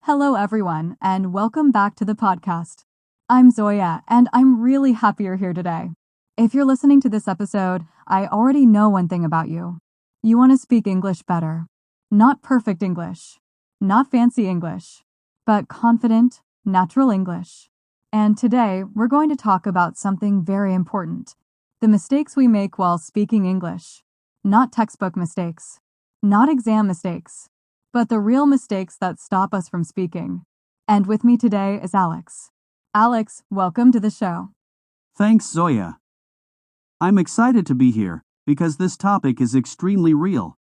Hello, everyone, and welcome back to the podcast. I'm Zoya, and I'm really happy you're here today. If you're listening to this episode, I already know one thing about you. You want to speak English better. Not perfect English, not fancy English, but confident, natural English. And today, we're going to talk about something very important: the mistakes we make while speaking English. Not textbook mistakes, not exam mistakes, but the real mistakes that stop us from speaking. And with me today is Alex. Alex, welcome to the show. Thanks, Zoya. I'm excited to be here because this topic is extremely real.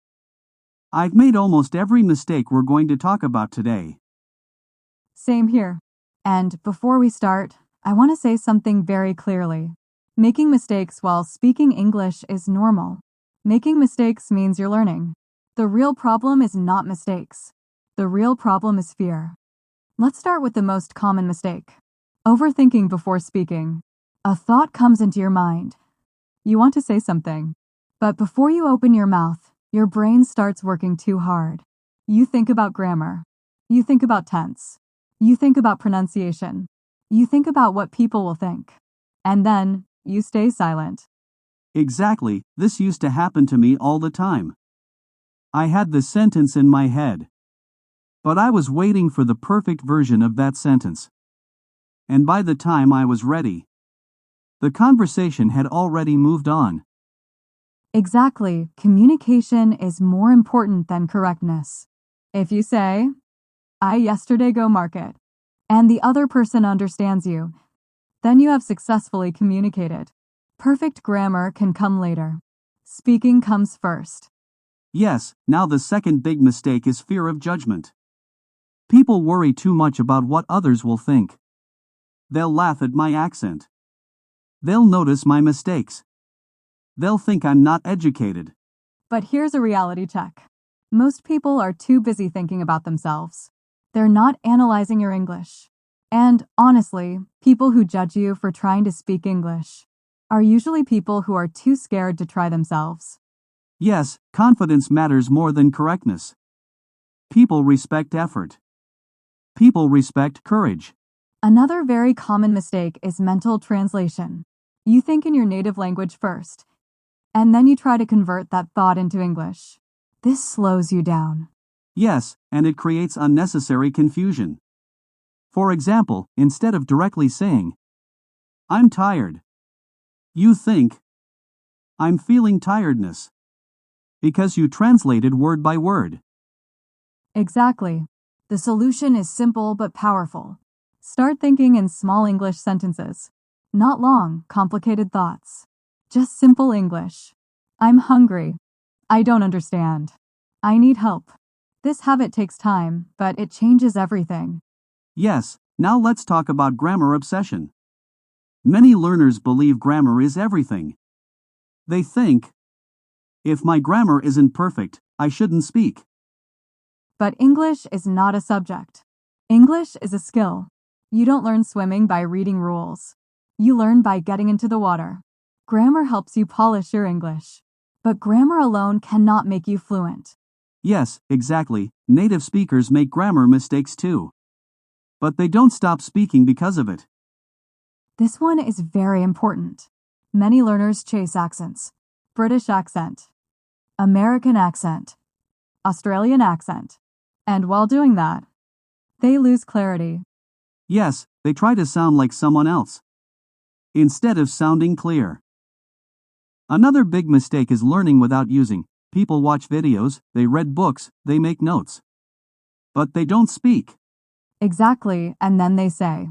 I've made almost every mistake we're going to talk about today. Same here. And before we start, I want to say something very clearly. Making mistakes while speaking English is normal. Making mistakes means you're learning. The real problem is not mistakes. The real problem is fear. Let's start with the most common mistake: overthinking before speaking. A thought comes into your mind. You want to say something, but before you open your mouth, your brain starts working too hard. You think about grammar. You think about tense. You think about pronunciation. You think about what people will think. And then you stay silent. Exactly, this used to happen to me all the time. I had the sentence in my head, but I was waiting for the perfect version of that sentence. And by the time I was ready, the conversation had already moved on. Exactly. Communication is more important than correctness. If you say, "I yesterday go market," and the other person understands you, then you have successfully communicated. Perfect grammar can come later. Speaking comes first. Yes, now the second big mistake is fear of judgment. People worry too much about what others will think. They'll laugh at my accent. They'll notice my mistakes. They'll think I'm not educated. But here's a reality check. Most people are too busy thinking about themselves. They're not analyzing your English. And honestly, people who judge you for trying to speak English are usually people who are too scared to try themselves. Yes, confidence matters more than correctness. People respect effort. People respect courage. Another very common mistake is mental translation. You think in your native language first, and then you try to convert that thought into English. This slows you down. Yes, and it creates unnecessary confusion. For example, instead of directly saying, "I'm tired," you think, "I'm feeling tiredness," because you translated word by word. Exactly. The solution is simple but powerful. Start thinking in small English sentences. Not long, complicated thoughts. Just simple English. I'm hungry. I don't understand. I need help. This habit takes time, but it changes everything. Yes, now let's talk about grammar obsession. Many learners believe grammar is everything. They think, if my grammar isn't perfect, I shouldn't speak. But English is not a subject. English is a skill. You don't learn swimming by reading rules. You learn by getting into the water. Grammar helps you polish your English. But grammar alone cannot make you fluent. Yes, exactly, native speakers make grammar mistakes too. But they don't stop speaking because of it. This one is very important. Many learners chase accents. British accent, American accent, Australian accent. And while doing that, they lose clarity. Yes, they try to sound like someone else, instead of sounding clear. Another big mistake is learning without using. People watch videos, they read books, they make notes. But they don't speak. Exactly, and then they say,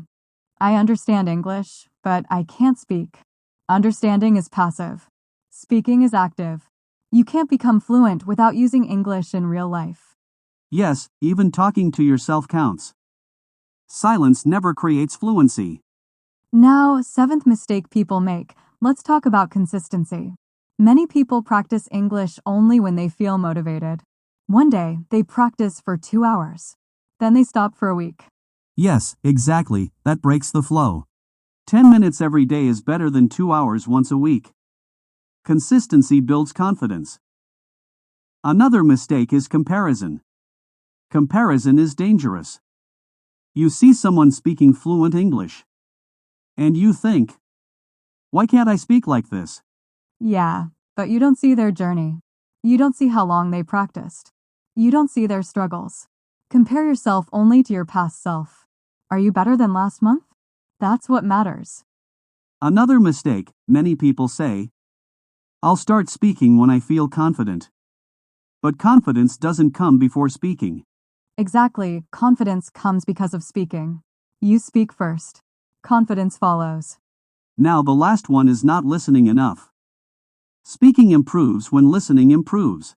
"I understand English, but I can't speak." Understanding is passive. Speaking is active. You can't become fluent without using English in real life. Yes, even talking to yourself counts. Silence never creates fluency. Now, seventh mistake people make. Let's talk about consistency. Many people practice English only when they feel motivated. One day, they practice for 2 hours. Then they stop for a week. Yes, exactly, that breaks the flow. 10 minutes every day is better than 2 hours once a week. Consistency builds confidence. Another mistake is comparison. Comparison is dangerous. You see someone speaking fluent English. And you think, why can't I speak like this? Yeah, but you don't see their journey. You don't see how long they practiced. You don't see their struggles. Compare yourself only to your past self. Are you better than last month? That's what matters. Another mistake, many people say, I'll start speaking when I feel confident. But confidence doesn't come before speaking. Exactly, confidence comes because of speaking. You speak first. Confidence follows. Now the last one is not listening enough. Speaking improves when listening improves.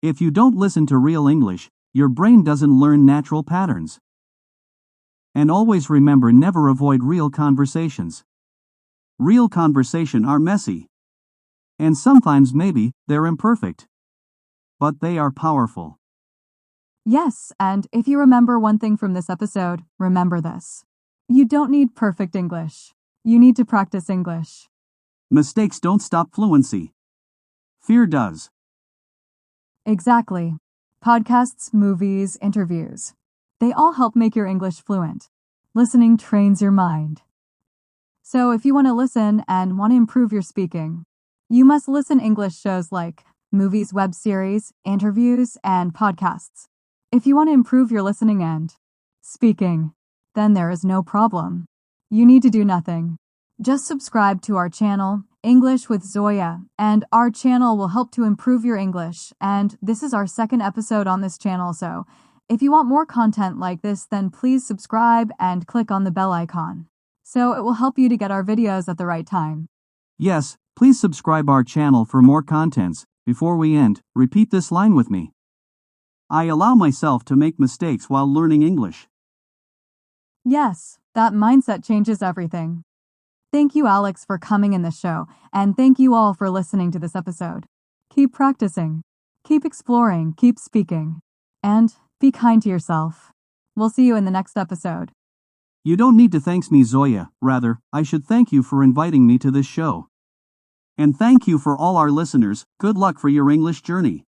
If you don't listen to real English, your brain doesn't learn natural patterns. And always remember, never avoid real conversations. Real conversation are messy. And sometimes maybe they're imperfect. But they are powerful. Yes, and if you remember one thing from this episode, remember this. You don't need perfect English. You need to practice English. Mistakes don't stop fluency. Fear does. Exactly. Podcasts, movies, interviews. They all help make your English fluent. Listening trains your mind. So if you want to listen and want to improve your speaking, you must listen English shows like movies, web series, interviews, and podcasts. If you want to improve your listening and speaking, then there is no problem. You need to do nothing. Just subscribe to our channel, English with Zoya, and our channel will help to improve your English. And this is our second episode on this channel, so if you want more content like this, then please subscribe and click on the bell icon. So it will help you to get our videos at the right time. Yes, please subscribe our channel for more contents. Before we end, repeat this line with me. I allow myself to make mistakes while learning English. Yes, that mindset changes everything. Thank you, Alex, for coming in the show, and thank you all for listening to this episode. Keep practicing, keep exploring, keep speaking, and be kind to yourself. We'll see you in the next episode. You don't need to thank me, Zoya. Rather, I should thank you for inviting me to this show. And thank you for all our listeners. Good luck for your English journey.